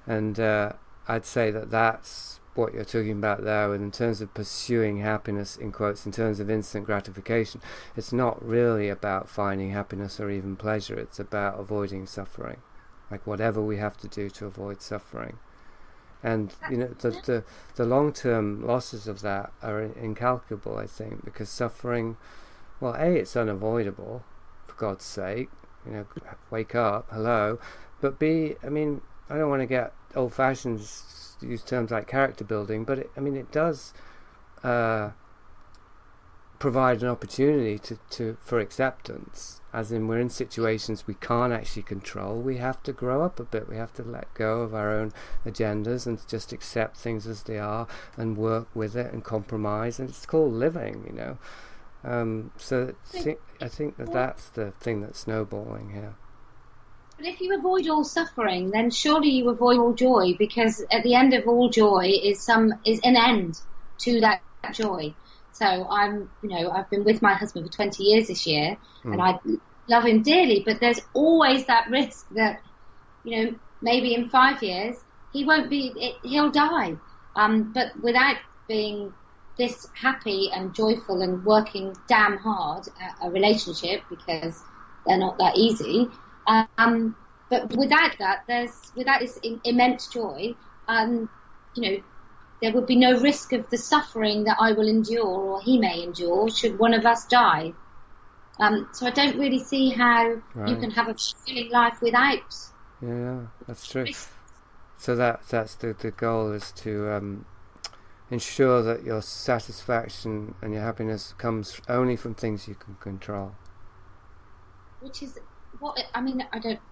and I'd say that's what you're talking about there. In terms of pursuing happiness, in quotes, in terms of instant gratification, it's not really about finding happiness or even pleasure. It's about avoiding suffering, like whatever we have to do to avoid suffering. And the long-term losses of that are incalculable, I think, because suffering, well, A, it's unavoidable, for God's sake, wake up, hello, but B, I mean, I don't want to get old-fashioned, use terms like character building, but it does provide an opportunity for acceptance, as in we're in situations we can't actually control. We have to grow up a bit. We have to let go of our own agendas and just accept things as they are and work with it and compromise, and it's called living, so I think that's the thing that's snowballing here. But if you avoid all suffering, then surely you avoid all joy, because at the end of all joy is an end to that joy. So I've been with my husband for 20 years this year, and I love him dearly, but there's always that risk that, maybe in 5 years he'll die. But without being this happy and joyful and working damn hard at a relationship, because they're not that easy. But without this immense joy, there would be no risk of the suffering that I will endure or he may endure should one of us die. So I don't really see how you can have a fulfilling life without. Yeah, that's true. So that's the goal, is to ensure that your satisfaction and your happiness comes only from things you can control. Which is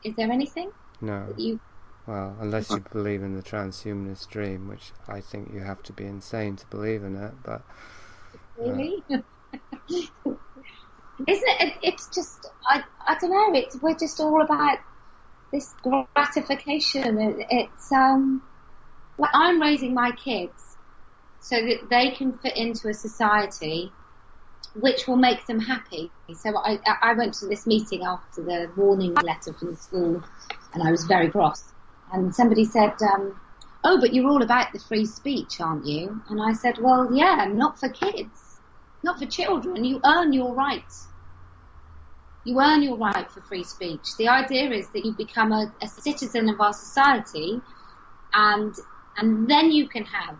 is there anything? No. Well, unless you believe in the transhumanist dream, which I think you have to be insane to believe in it, but... Really? Isn't it? It's just, I don't know, we're just all about this gratification. It's, I'm raising my kids so that they can fit into a society which will make them happy. So I went to this meeting after the warning letter from the school, and I was very cross. And somebody said, oh, but you're all about the free speech, aren't you? And I said, well, yeah, not for kids, not for children. You earn your rights. You earn your right for free speech. The idea is that you become a citizen of our society, and then you can have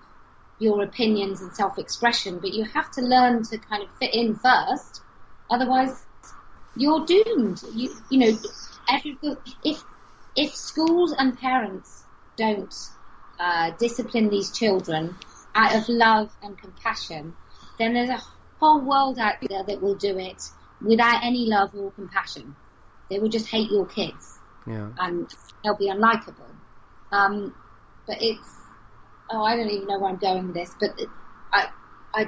your opinions and self-expression, but you have to learn to kind of fit in first. Otherwise, you're doomed. If schools and parents don't discipline these children out of love and compassion, then there's a whole world out there that will do it without any love or compassion. They will just hate your kids, and they'll be unlikable. But it's, I don't even know where I'm going with this, but I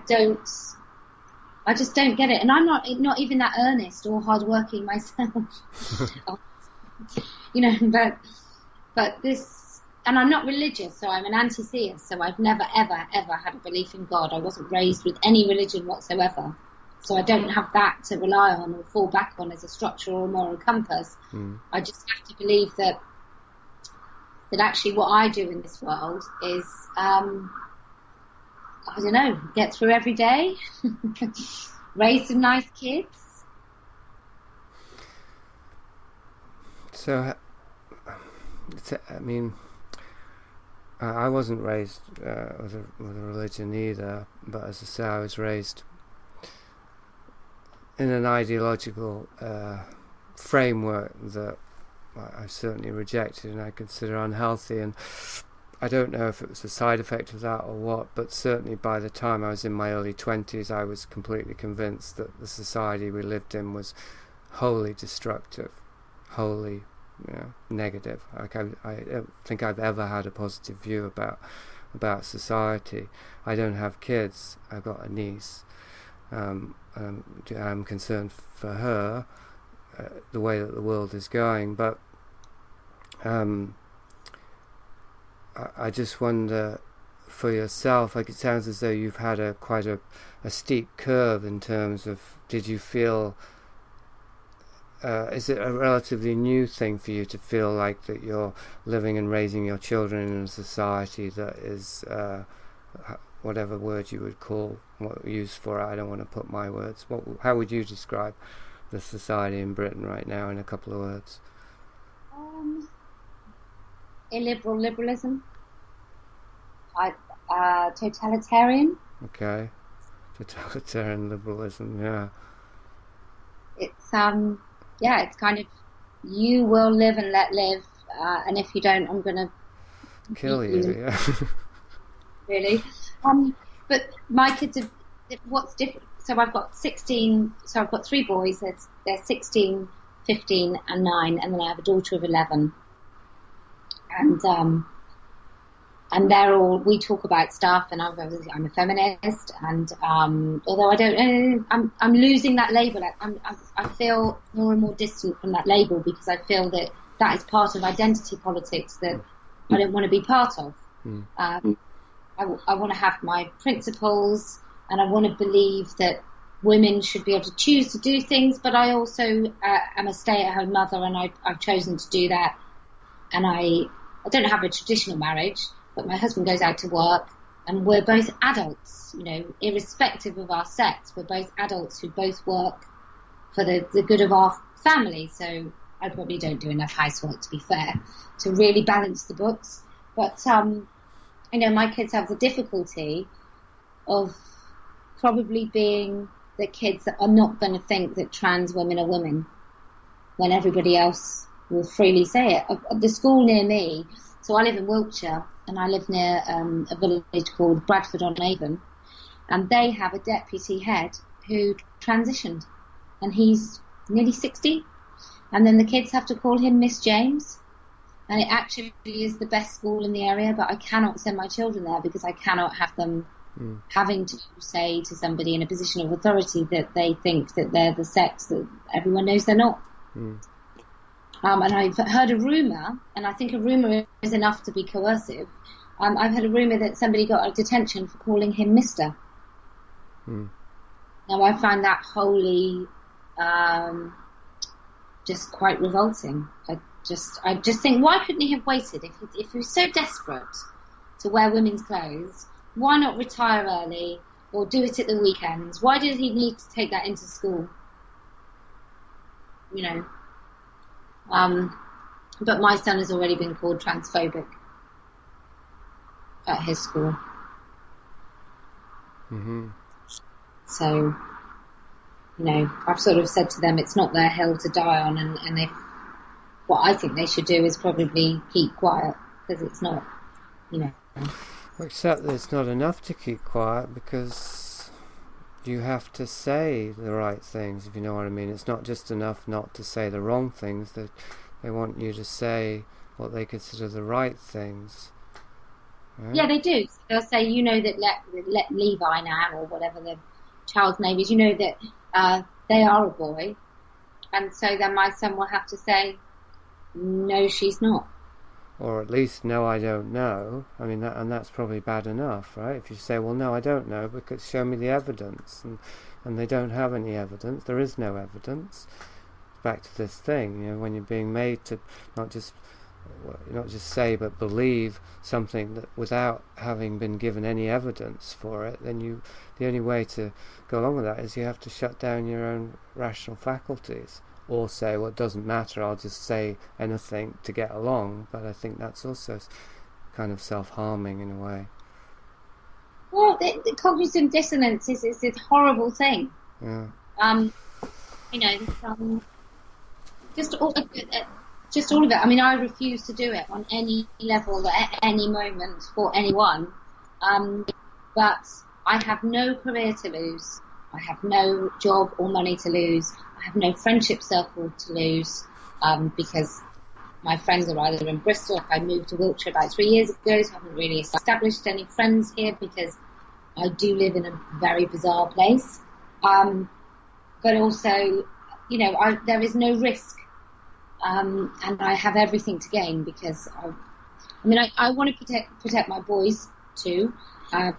just don't get it. And I'm not even that earnest or hardworking myself, but this, and I'm not religious, so I'm an anti-theist, so I've never, ever, ever had a belief in God. I wasn't raised with any religion whatsoever. So I don't have that to rely on or fall back on as a structural or moral compass. I just have to believe that actually what I do in this world is, I don't know, get through every day, raise some nice kids. So, I mean, I wasn't raised with a religion either, but as I say, I was raised in an ideological framework that I certainly rejected and I consider unhealthy, and I don't know if it was a side effect of that or what, but certainly by the time I was in my early 20s I was completely convinced that the society we lived in was wholly destructive, wholly negative. Like I don't think I've ever had a positive view about society. I don't have kids, I've got a niece. I'm concerned for her, the way that the world is going, but I just wonder for yourself, like it sounds as though you've had quite a steep curve in terms of, did you feel, is it a relatively new thing for you to feel like that you're living and raising your children in a society that is, whatever word you would use for it, I don't want to put my words. How would you describe the society in Britain right now in a couple of words? Illiberal liberalism. Totalitarian. Okay. Totalitarian liberalism, yeah. It's it's kind of, you will live and let live, and if you don't, I'm going to kill you, yeah. Really. But my kids are, what's different, so I've got 16, so I've got 3 boys, they're 16, 15 and 9, and then I have a daughter of 11. And they're all, we talk about stuff, and I'm a feminist, and although I don't, I'm losing that label. I feel more and more distant from that label because I feel that is part of identity politics that I don't want to be part of. I want to have my principles, and I want to believe that women should be able to choose to do things, but I also am a stay-at-home mother, and I've chosen to do that. And I don't have a traditional marriage, but my husband goes out to work, and we're both adults, irrespective of our sex. We're both adults who both work for the good of our family. So I probably don't do enough housework, to be fair, to really balance the books. But, my kids have the difficulty of probably being the kids that are not going to think that trans women are women when everybody else will freely say it. The school near me, so I live in Wiltshire, and I live near a village called Bradford-on-Avon, and they have a deputy head who transitioned, and he's nearly 60, and then the kids have to call him Miss James, and it actually is the best school in the area, but I cannot send my children there because I cannot have them having to say to somebody in a position of authority that they think that they're the sex that everyone knows they're not. And I've heard a rumour, and I think a rumour is enough to be coercive. I've heard a rumour that somebody got a detention for calling him Mr. Now I find that wholly just quite revolting. I just think, why couldn't he have waited? If he was so desperate to wear women's clothes, why not retire early or do it at the weekends? Why did he need to take that into school? But my son has already been called transphobic at his school. So, I've sort of said to them it's not their hill to die on, and if what I think they should do is probably keep quiet, because it's not, Except that it's not enough to keep quiet, because you have to say the right things, if you know what I mean. It's not just enough not to say the wrong things. They want you to say what they consider the right things. Right? Yeah, they do. So they'll say, you know, that let Levi now, or whatever the child's name is, you know that they are a boy. And so then my son will have to say, no, she's not. Or at least, no, I don't know. I mean, that's probably bad enough, right? If you say, well, no, I don't know, because show me the evidence. And they don't have any evidence. There is no evidence. Back to this thing, you know, when you're being made to not just say but believe something that without having been given any evidence for it, then the only way to go along with that is you have to shut down your own rational faculties, or say, well, it doesn't matter, I'll just say anything to get along. But I think that's also kind of self-harming in a way. Well, the cognitive dissonance is this horrible thing. Yeah. You know, just all of it. I mean, I refuse to do it on any level at any moment for anyone. But I have no career to lose. I have no job or money to lose. I have no friendship circle to lose, because my friends are either in Bristol. I moved to Wiltshire about 3 years ago, so I haven't really established any friends here because I do live in a very bizarre place. But also, you know, there is no risk. And I have everything to gain because I want to protect my boys too,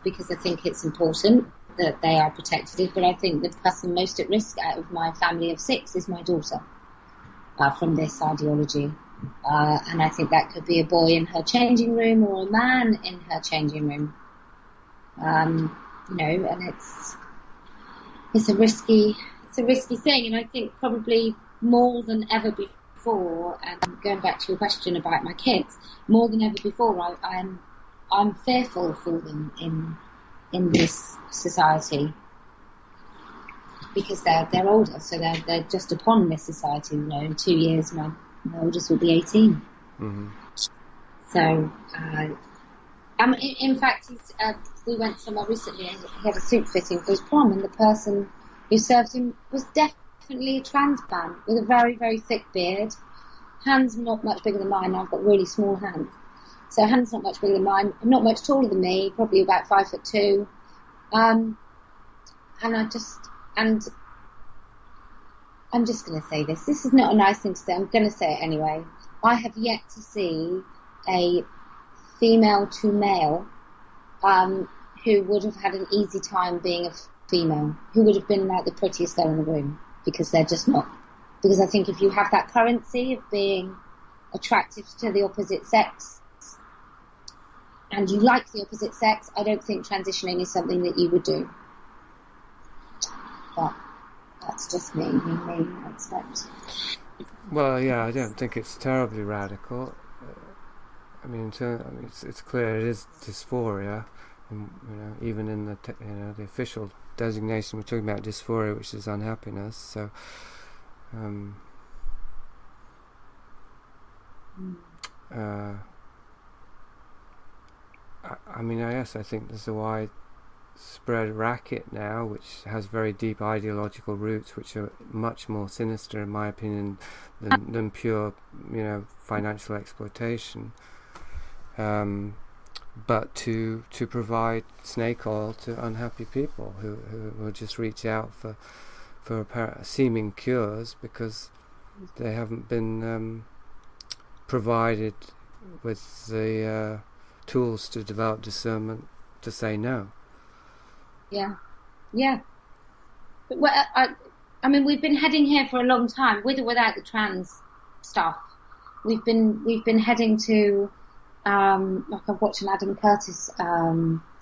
because I think it's important that they are protected. But I think the person most at risk out of my family of 6 is my daughter, from this ideology. And I think that could be a boy in her changing room or a man in her changing room. You know, and it's a risky thing, and I think probably more than ever before, and going back to your question about my kids, more than ever before, I'm fearful for them in this society, because they're older, so they're just upon this society. You know, in 2 years, my oldest will be 18. Mm-hmm. So, in fact, we went somewhere recently and he had a suit fitting for his prom, and the person who served him was definitely a trans man with a very, very thick beard. Hands not much bigger than mine. I've got really small hands. So hands not much bigger than mine, not much taller than me, probably about 5'2". And I'm just going to say this. This is not a nice thing to say. I'm going to say it anyway. I have yet to see a female to male who would have had an easy time being a female, who would have been like the prettiest girl in the room, because they're just not. Because I think if you have that currency of being attractive to the opposite sex and you like the opposite sex, I don't think transitioning is something that you would do. But that's just me, I expect. Well, yeah, I don't think it's terribly radical. I mean, it's clear it is dysphoria. You know, even in the official designation, we're talking about dysphoria, which is unhappiness. So, I think there's a widespread racket now, which has very deep ideological roots, which are much more sinister, in my opinion, than pure, financial exploitation. But to provide snake oil to unhappy people who will just reach out for seeming cures because they haven't been provided with the tools to develop discernment to say no. Yeah. But we've been heading here for a long time, with or without the trans stuff. We've been heading to. I've watched an Adam Curtis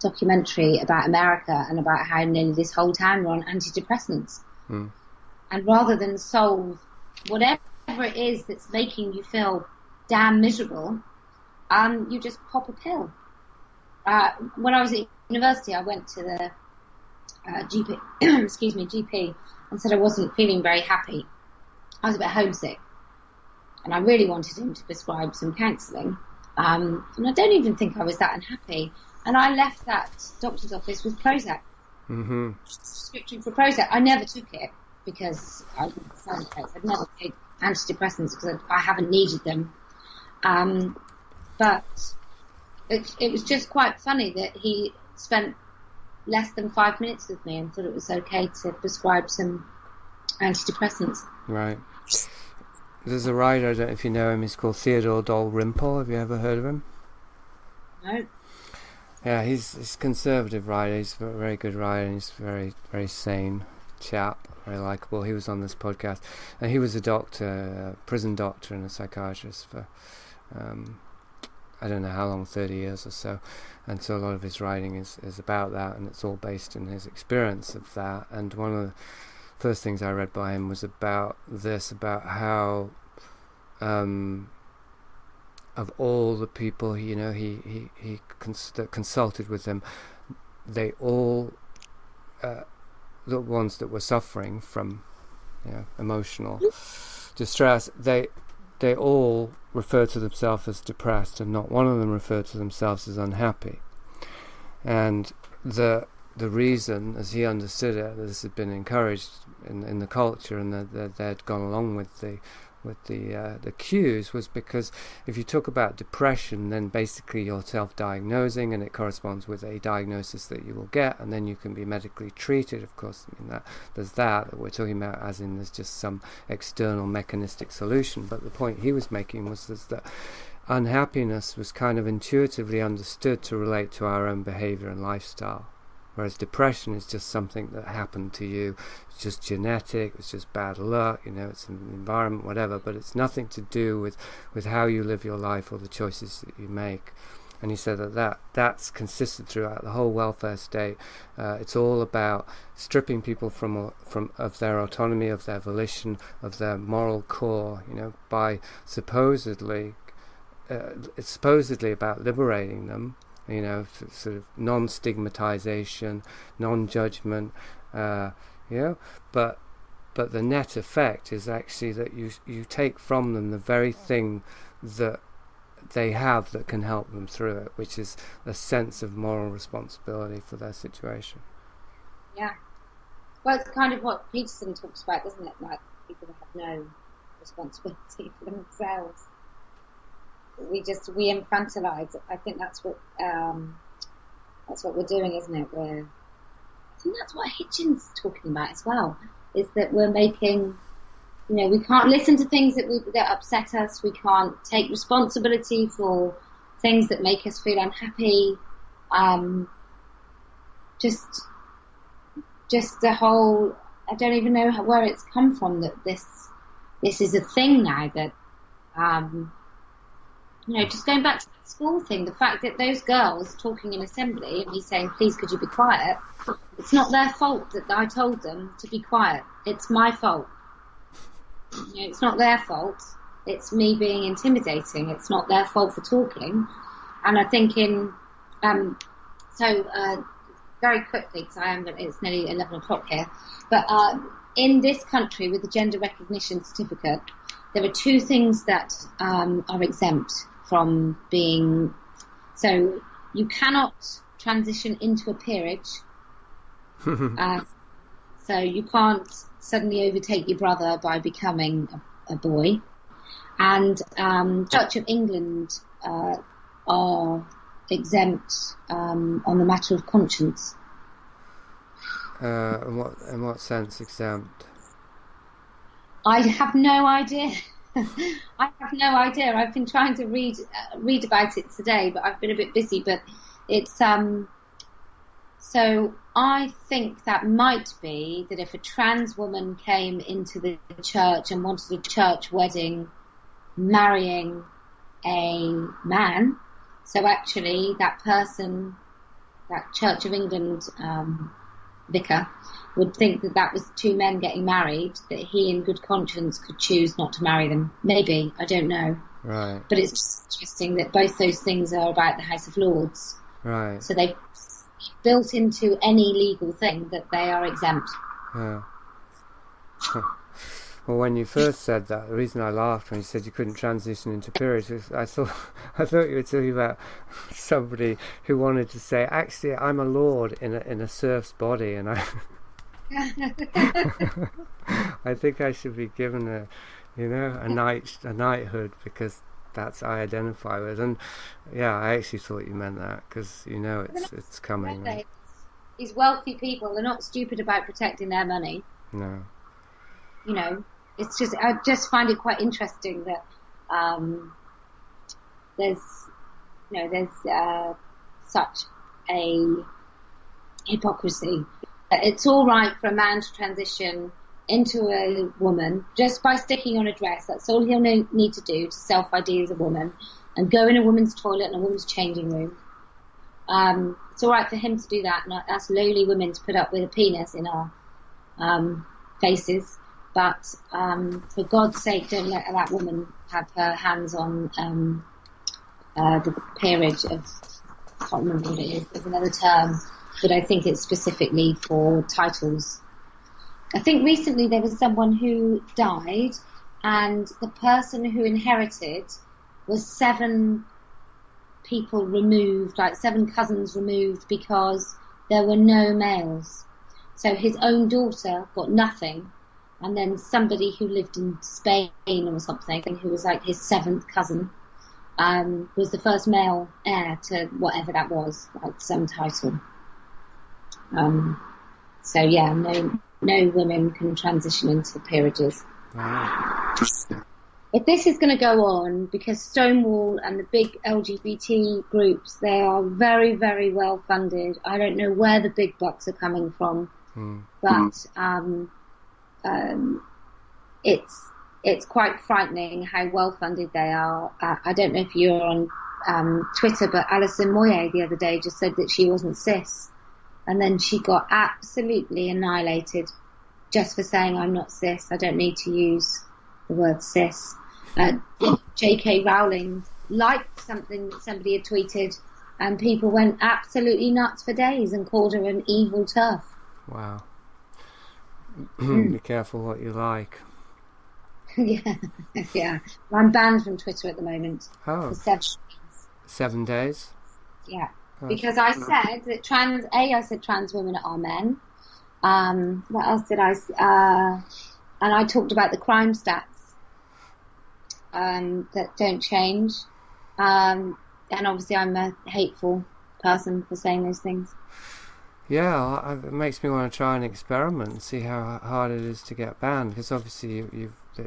documentary about America and about how nearly this whole town were on antidepressants. Mm. And rather than solve whatever it is that's making you feel damn miserable, you just pop a pill. When I was at university, I went to the GP, and said I wasn't feeling very happy. I was a bit homesick, and I really wanted him to prescribe some counselling. And I don't even think I was that unhappy. And I left that doctor's office with Prozac. Mm-hmm. Prescription for Prozac. I never took it because I didn't side effects. I'd never take antidepressants because I haven't needed them. But it was just quite funny that he spent less than 5 minutes with me and thought it was okay to prescribe some antidepressants. Right. There's a writer, I don't know if you know him, he's called Theodore Dalrymple. Have you ever heard of him? No. Yeah, he's a conservative writer. He's a very good writer, and he's very, very sane chap, very likeable. He was on this podcast, and he was a doctor, a prison doctor and a psychiatrist for I don't know how long, 30 years or so. And so a lot of his writing is about that, and it's all based in his experience of that. And one of the first things I read by him was about this, about how of all the people he consulted with him, they all the ones that were suffering from emotional distress, they all refer to themselves as depressed, and not one of them referred to themselves as unhappy. And the reason, as he understood it, that this had been encouraged in the culture, and that they'd gone along with the cues, was because if you talk about depression, then basically you're self-diagnosing, and it corresponds with a diagnosis that you will get, and then you can be medically treated. Of course, I mean, that there's that we're talking about, as in there's just some external mechanistic solution. But the point he was making was that unhappiness was kind of intuitively understood to relate to our own behavior and lifestyle, whereas depression is just something that happened to you. It's just genetic, it's just bad luck, it's an environment, whatever, but it's nothing to do with how you live your life or the choices that you make. And he said that's consistent throughout the whole welfare state. It's all about stripping people from of their autonomy, of their volition, of their moral core, by supposedly it's supposedly about liberating them, sort of non-stigmatization, non-judgment, but the net effect is actually that you take from them the very thing that they have that can help them through it, which is a sense of moral responsibility for their situation. Yeah. Well, it's kind of what Peterson talks about, isn't it? Like, people that have no responsibility for themselves. We infantilize. I think that's what we're doing, isn't it? I think that's what Hitchens is talking about as well. Is that we're making, we can't listen to things that upset us. We can't take responsibility for things that make us feel unhappy. Just the whole. I don't even know where it's come from that this is a thing now that. Just going back to the school thing, the fact that those girls talking in assembly and me saying, please could you be quiet, it's not their fault that I told them to be quiet. It's my fault. It's not their fault. It's me being intimidating. It's not their fault for talking. And I think very quickly, because it's nearly 11 o'clock here, but in this country with the gender recognition certificate, there are two things that are exempt from being. So you cannot transition into a peerage. So you can't suddenly overtake your brother by becoming a boy. And Church of England are exempt on the matter of conscience. In what sense exempt? I have no idea. I have no idea. I've been trying to read about it today, but I've been a bit busy. But it's so I think that might be that if a trans woman came into the church and wanted a church wedding, marrying a man, so actually that person, that Church of England vicar, would think that was two men getting married, that he in good conscience could choose not to marry them. Maybe, I don't know. Right. But it's just interesting that both those things are about the House of Lords. Right. So they've built into any legal thing that they are exempt. Yeah. Well, when you first said that, the reason I laughed when you said you couldn't transition into periods is I thought you were talking about somebody who wanted to say, actually, I'm a lord in a serf's body, and I I think I should be given a knighthood, because that's I identify with. And yeah, I actually thought you meant that, because it's coming. Right? These wealthy people, they're not stupid about protecting their money. No. It's just, I just find it quite interesting that there's such a hypocrisy. It's all right for a man to transition into a woman just by sticking on a dress. That's all he'll need to do to self-ID as a woman, and go in a woman's toilet and a woman's changing room. It's all right for him to do that, and us lowly women to put up with a penis in our faces. But for God's sake, don't let that woman have her hands on the peerage of, I can't remember what it is, there's another term, but I think it's specifically for titles. I think recently there was someone who died, and the person who inherited was 7 people removed, like 7 cousins removed, because there were no males. So his own daughter got nothing, and then somebody who lived in Spain or something, who was like his 7th cousin, was the first male heir to whatever that was, like some title. So yeah, no women can transition into peerages. Wow. If this is going to go on, because Stonewall and the big LGBT groups, they are very, very well funded. I don't know where the big bucks are coming from, but it's quite frightening how well funded they are. I don't know if you're on Twitter, but Alison Moyet the other day just said that she wasn't cis, and then she got absolutely annihilated just for saying I'm not cis. I don't need to use the word cis. J.K. Rowling liked something that somebody had tweeted, and people went absolutely nuts for days and called her an evil TERF. Wow. Be careful what you like. Yeah. I'm banned from Twitter at the moment. Oh. For 7 days. 7 days? Yeah. Because I said that I said trans women are men. What else did I say? And I talked about the crime stats that don't change. And obviously I'm a hateful person for saying those things. Yeah, it makes me want to try an experiment and see how hard it is to get banned, because obviously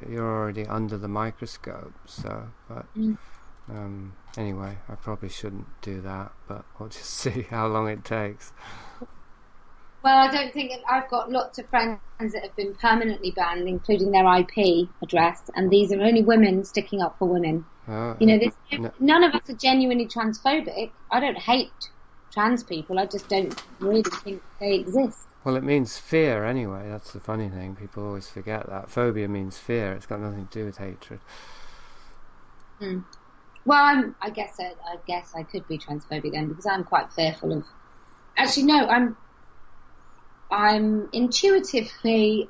you're already under the microscope. So, but anyway, I probably shouldn't do that, but we'll just see how long it takes. Well, I don't think I've got lots of friends that have been permanently banned, including their IP address, and these are only women sticking up for women. None of us are genuinely transphobic. I don't hate trans people, I just don't really think they exist. Well, it means fear anyway. That's the funny thing. People always forget that. Phobia means fear. It's got nothing to do with hatred. Well, I guess I could be transphobic then, because I'm quite fearful of. Actually, no, I'm intuitively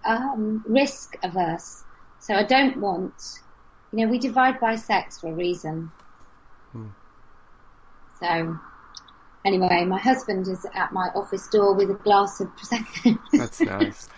risk averse. So I don't want. We divide by sex for a reason. So. Anyway, my husband is at my office door with a glass of Prosecco. That's nice.